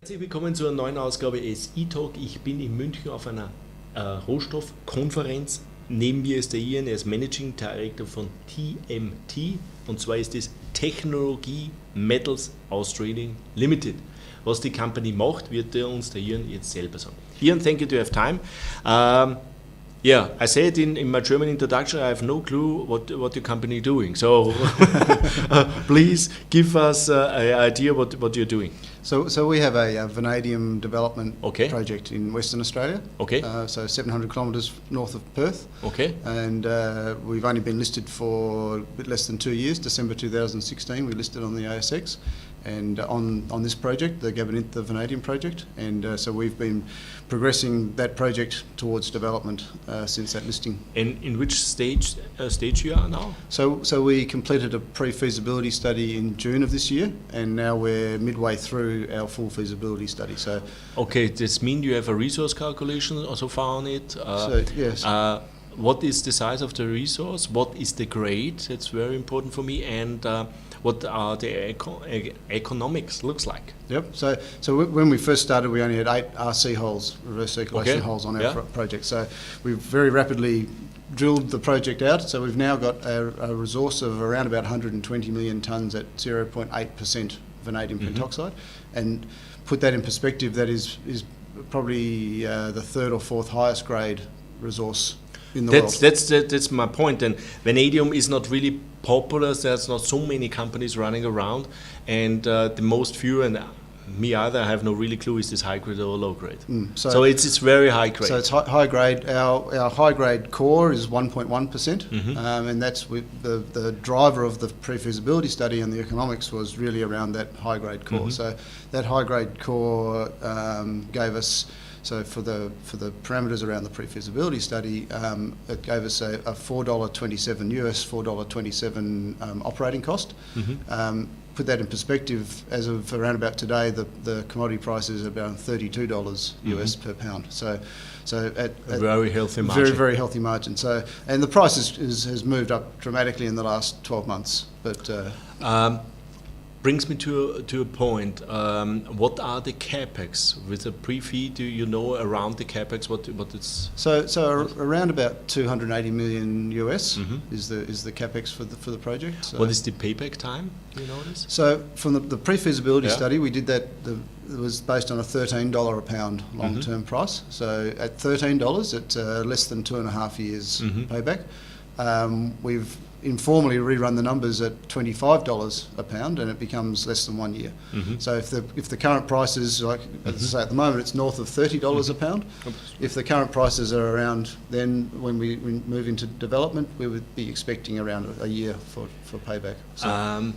Herzlich willkommen zu einer neuen Ausgabe SI Talk. Ich bin in München auf einer Rohstoffkonferenz. Neben mir ist der Ian, er ist Managing Director von TMT und zwar ist es Technologie Metals Australian Limited. Was die Company macht, wird uns der Ian jetzt selber sagen. Ian, thank you to have time. Yeah, I said in my German introduction, I have no clue what your company is doing. So please give us an idea what you're doing. So we have a vanadium development project in Western Australia. Okay. So 700 kilometres north of Perth. Okay. And we've only been listed for a bit less than 2 years. December 2016, we listed on the ASX. And on this project, the Gabonite Vanadium project, and so we've been progressing that project towards development since that listing. And in which stage you are now? So we completed a pre-feasibility study in June of this year, and now we're midway through our full feasibility study. So okay, this means you have a resource calculation also far on it. Yes. What is the size of the resource? What is the grade? That's very important for me. And what are the economics looks like? Yep. So when we first started, we only had 8 RC holes, reverse circulation holes on our project. So we've very rapidly drilled the project out. So we've now got a resource of around about 120 million tonnes at 0.8% vanadium pentoxide, and put that in perspective, that is probably the 3rd or 4th highest grade resource in the world. That's my point. And vanadium is not really popular. There's not so many companies running around, and the most few, and me either, I have no really clue, is this high grade or low grade. So it's very high grade. So it's high grade. Our high grade core is 1.1%, and that's the driver of the pre-feasibility study, and the economics was really around that high grade core. So that high grade core gave us. So for the parameters around the pre-feasibility study, it gave us a $4.27 US, $4.27 operating cost. Put that in perspective, as of around about today, the commodity price is about $32 US per pound. So at a very healthy margin. Very, very healthy margin. So, and the price has moved up dramatically in the last 12 months. But brings me to a point. What are the CAPEX with the pre-feed? Do you know around the CAPEX what it's? So around about 280 million US is the CAPEX for the project. So what is the payback time? Do you know this? So from the pre-feasibility study, we did that. It was based on a $13 a pound long-term price. So at $13, it's less than 2.5 years payback. We've informally rerun the numbers at $25 a pound, and it becomes less than 1 year. So if the current prices, like as I say, at the moment it's north of $30 a pound. If the current prices are around, then when we move into development, we would be expecting around a year for payback. So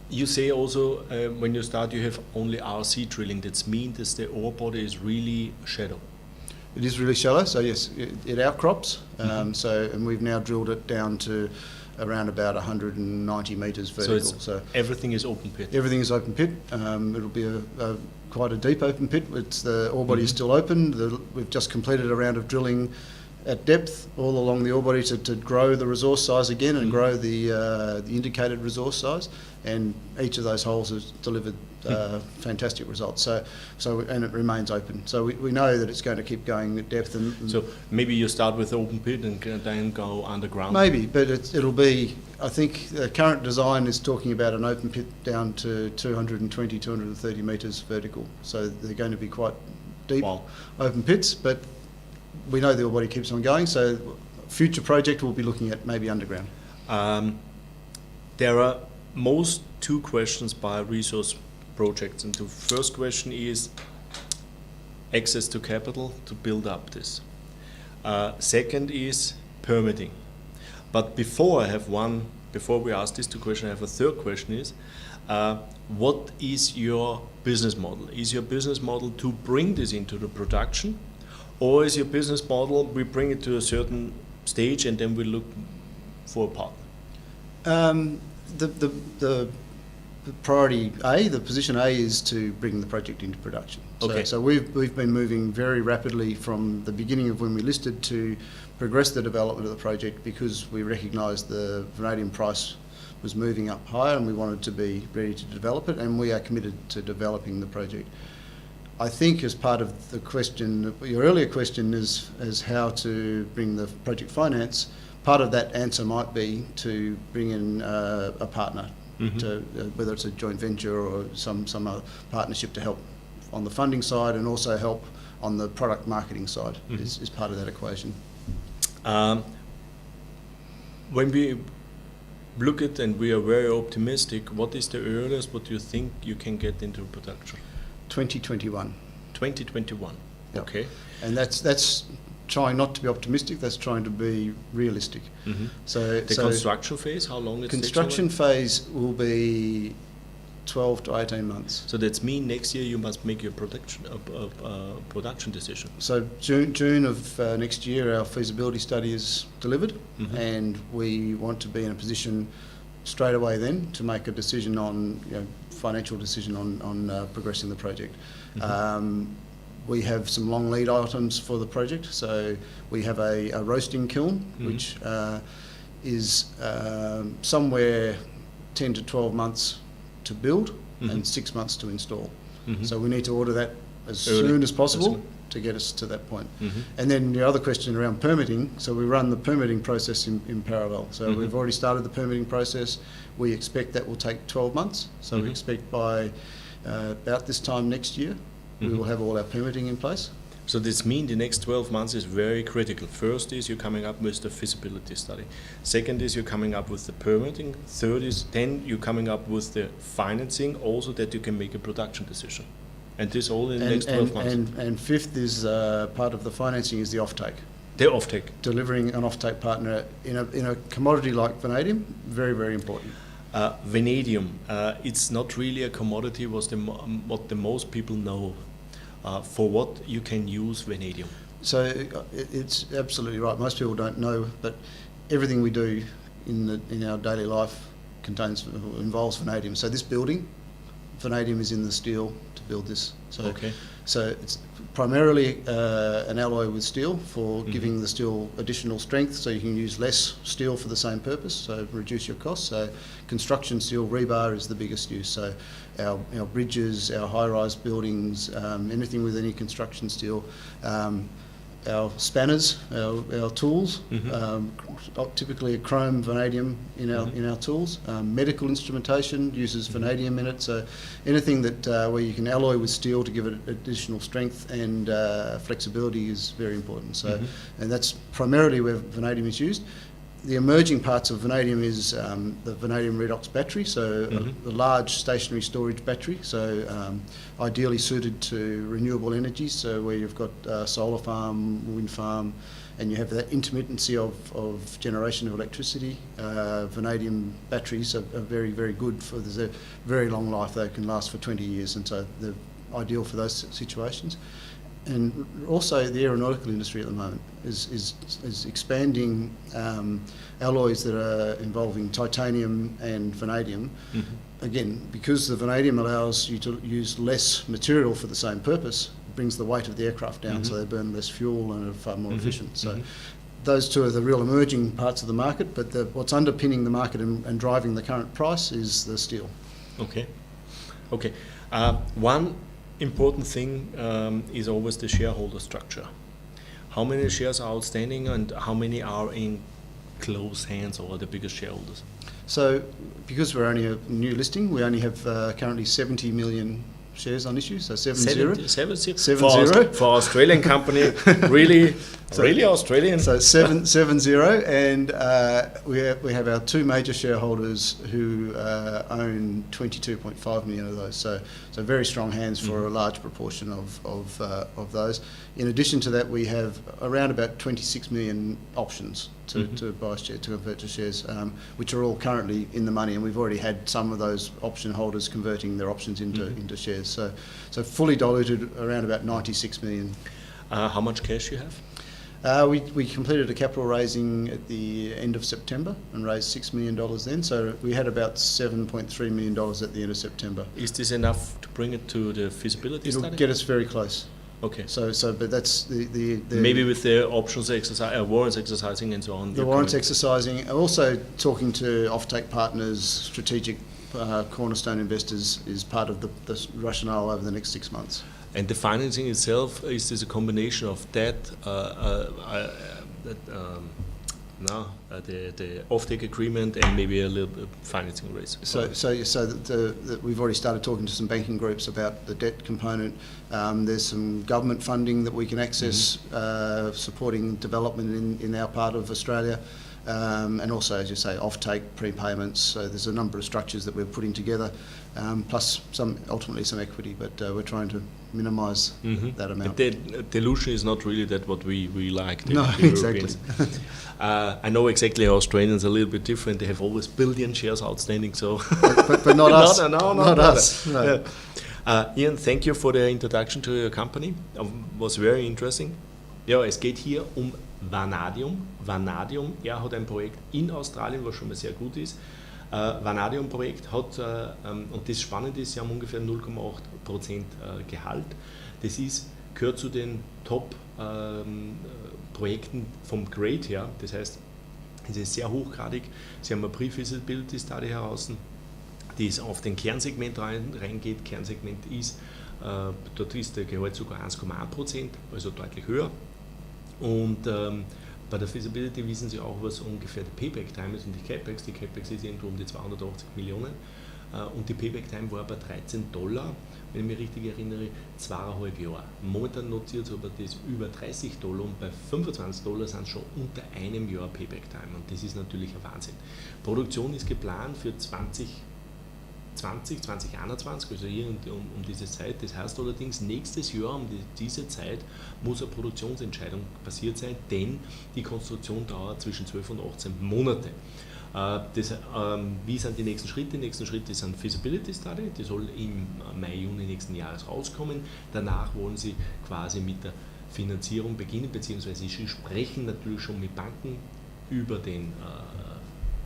you say also when you start you have only RC drilling. That means that the ore body is really shallow. It is really shallow, so yes, it outcrops. And we've now drilled it down to around about 190 metres vertical. So everything is open pit? Everything is open pit. It'll be quite a deep open pit. The ore body is still open. We've just completed a round of drilling at depth all along the ore body to grow the resource size again and grow the indicated resource size, and each of those holes has delivered fantastic results. So and it remains open. So we know that it's going to keep going at depth. And so maybe you start with the open pit and then go underground? Maybe, but it'll be, I think the current design is talking about an open pit down to 220, 230 metres vertical. So they're going to be quite deep open pits, but we know the ore body keeps on going, so future project we'll be looking at maybe underground. There are most 2 questions by resource projects, and the first question is access to capital to build up this. Second is permitting. But before we ask these 2 questions, I have a third question is, what is your business model? Is your business model to bring this into the production? Or is your business model, we bring it to a certain stage and then we look for a partner? The priority A, the position A, is to bring the project into production. So we've been moving very rapidly from the beginning of when we listed to progress the development of the project, because we recognised the vanadium price was moving up higher and we wanted to be ready to develop it, and we are committed to developing the project. I think as part of the question, your earlier question is how to bring the project finance, part of that answer might be to bring in a partner, to whether it's a joint venture or some other partnership to help on the funding side and also help on the product marketing side is part of that equation. When we look at and we are very optimistic, what is the earliest what you think you can get into production? 2021. 2021. Yep. Okay. And that's trying not to be optimistic. That's trying to be realistic. So the construction phase, how long? Construction phase will be 12 to 18 months. So that's mean next year you must make your production decision. So June of next year our feasibility study is delivered, and we want to be in a position straight away then to make a decision on, financial decision on progressing the project. We have some long lead items for the project. So we have a roasting kiln, which is somewhere 10 to 12 months to build and 6 months to install. So we need to order that as soon as possible to get us to that point. And then the other question around permitting, so we run the permitting process in parallel. So we've already started the permitting process. We expect that will take 12 months. So we expect by about this time next year, we will have all our permitting in place. So this means the next 12 months is very critical. First is you're coming up with the feasibility study. Second is you're coming up with the permitting. Third is then you're coming up with the financing, also that you can make a production decision. And this all in the next 12 months. And fifth is part of the financing is the offtake. The offtake. Delivering an offtake partner in a commodity like vanadium, very, very important. Vanadium, it's not really a commodity, what the most people know. For what you can use vanadium? So it's absolutely right. Most people don't know, but everything we do in our daily life involves vanadium. So this building, vanadium is in the steel to build this. So it's primarily an alloy with steel for giving the steel additional strength, so you can use less steel for the same purpose, so reduce your costs. So construction steel rebar is the biggest use. So our bridges, our high-rise buildings, anything with any construction steel, our spanners, our tools, typically a chrome vanadium in our tools. Medical instrumentation uses vanadium in it, so anything that where you can alloy with steel to give it additional strength and flexibility is very important. So, and that's primarily where vanadium is used. The emerging parts of vanadium is the vanadium redox battery, so a large stationary storage battery, so ideally suited to renewable energy, so where you've got solar farm, wind farm, and you have that intermittency of generation of electricity. Vanadium batteries are very, very good for, there's a very long life, they can last for 20 years, and so they're ideal for those situations. And also the aeronautical industry at the moment is expanding alloys that are involving titanium and vanadium. Again, because the vanadium allows you to use less material for the same purpose, it brings the weight of the aircraft down, so they burn less fuel and are far more efficient. So those two are the real emerging parts of the market, but what's underpinning the market and driving the current price is the steel. Okay. One important thing is always the shareholder structure. How many shares are outstanding and how many are in close hands or the biggest shareholders? So because we're only a new listing, we only have currently 70 million shares on issue, so 70. For Australian company, really Australian. So 70, and we have our two major shareholders who own 22.5 million of those. So very strong hands for a large proportion of those. In addition to that, we have around about 26 million options to buy shares, to convert to shares, which are all currently in the money, and we've already had some of those option holders converting their options into shares. So fully diluted, around about 96 million. How much cash you have? We completed a capital raising at the end of September and raised $6 million then, so we had about $7.3 million at the end of September. Is this enough to bring it to the feasibility study? It'll get us very close. Okay. But that's the maybe with the options exercise, warrants exercising and so on. The warrants exercising, also talking to offtake partners, strategic cornerstone investors is part of the rationale over the next 6 months. And the financing itself is a combination of debt, the offtake agreement, and maybe a little bit financing raise. So we've already started talking to some banking groups about the debt component. There's some government funding that we can access, supporting development in our part of Australia, and also, as you say, offtake prepayments. So there's a number of structures that we're putting together, plus ultimately some equity, but we're trying to minimise that amount. The dilution is not really that what we like. No, exactly. I know exactly how Australians are a little bit different. They have always billion shares outstanding, so but not us. Not us. No. Yeah. Ian, thank you for the introduction to your company. Was very interesting. Ja, es geht hier um Vanadium. Vanadium, er hat ein Projekt in Australien, was schon mal sehr gut ist. Vanadium-Projekt hat, und das Spannende ist, sie haben ungefähr 0,8% Gehalt. Das gehört zu den Top-Projekten vom Grade her. Das heißt, es ist sehr hochgradig. Sie haben eine Pre-Feasibility Study heraus, die auf den Kernsegment reingeht. Kernsegment ist, dort ist der Gehalt sogar 1,1%, also deutlich höher. Und bei der Feasibility wissen Sie auch, was ungefähr die Payback-Time ist und die CAPEX. Die CAPEX ist irgendwo um die 280 Millionen und die Payback-Time war bei $13, wenn ich mich richtig erinnere, 2,5 Jahre. Momentan notiert es aber das über $30 und bei $25 sind es schon unter einem Jahr Payback-Time und das ist natürlich ein Wahnsinn. Produktion ist geplant für 2021, also hier um diese Zeit. Das heißt allerdings, nächstes Jahr um diese Zeit muss eine Produktionsentscheidung passiert sein, denn die Konstruktion dauert zwischen 12 und 18 Monate. Wie sind die nächsten Schritte? Die nächsten Schritte sind Feasibility Study, die soll im Mai, Juni nächsten Jahres rauskommen. Danach wollen sie quasi mit der Finanzierung beginnen, beziehungsweise sie sprechen natürlich schon mit Banken über den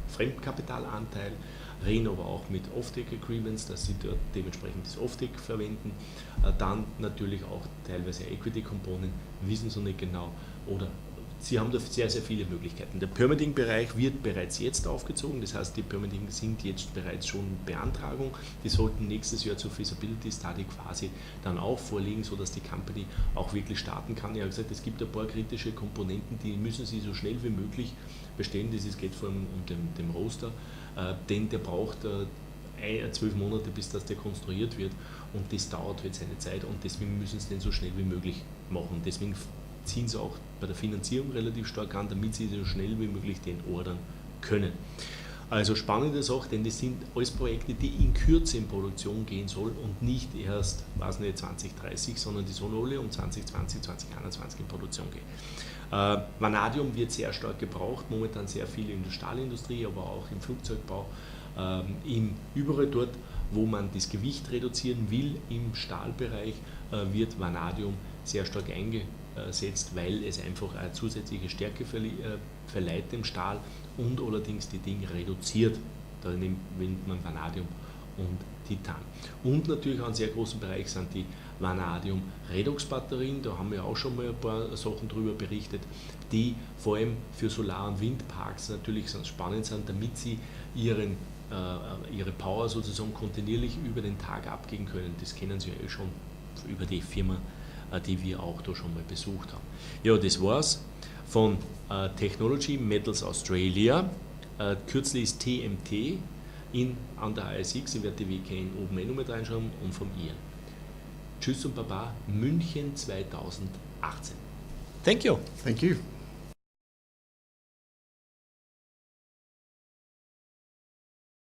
Fremdkapitalanteil, reden aber auch mit Offtake Agreements, dass sie dort dementsprechend das Offtake verwenden. Dann natürlich auch teilweise Equity-Komponenten, wissen sie nicht genau, oder sie haben da sehr, sehr viele Möglichkeiten. Der Permitting-Bereich wird bereits jetzt aufgezogen, das heißt, die Permitting sind jetzt bereits schon in Beantragung. Die sollten nächstes Jahr zur Feasibility Study quasi dann auch vorliegen, sodass die Company auch wirklich starten kann. Ich habe gesagt, es gibt ein paar kritische Komponenten, die müssen sie so schnell wie möglich bestehen. Das geht vor allem um den Roaster, denn der braucht 12 Monate, bis das der konstruiert wird und das dauert halt seine Zeit und deswegen müssen sie den so schnell wie möglich machen. Deswegen ziehen sie auch bei der Finanzierung relativ stark an, damit sie so schnell wie möglich den ordern können. Also spannende Sache, denn das sind alles Projekte, die in Kürze in Produktion gehen sollen und nicht erst, weiß nicht, 2030, sondern die sollen alle um 2020, 2021 in Produktion gehen. Vanadium wird sehr stark gebraucht, momentan sehr viel in der Stahlindustrie, aber auch im Flugzeugbau, überall dort, wo man das Gewicht reduzieren will, im Stahlbereich wird Vanadium sehr stark eingesetzt, weil es einfach eine zusätzliche Stärke verleiht dem Stahl und allerdings die Dinge reduziert. Da nimmt man Vanadium und Titan. Und natürlich einen sehr großen Bereich sind die Vanadium-Redox-Batterien, da haben wir auch schon mal ein paar Sachen drüber berichtet, die vor allem für Solar- und Windparks natürlich spannend sind, damit sie ihre Power sozusagen kontinuierlich über den Tag abgeben können. Das kennen Sie ja schon über die Firma, die wir auch da schon mal besucht haben. Ja, das war's von Technology Metals Australia. Kürzlich ist TMT an der ASX. Ich werde die WKN oben noch mit reinschauen und vom Ian. Tschüss und Baba, München 2018. Thank you. Thank you.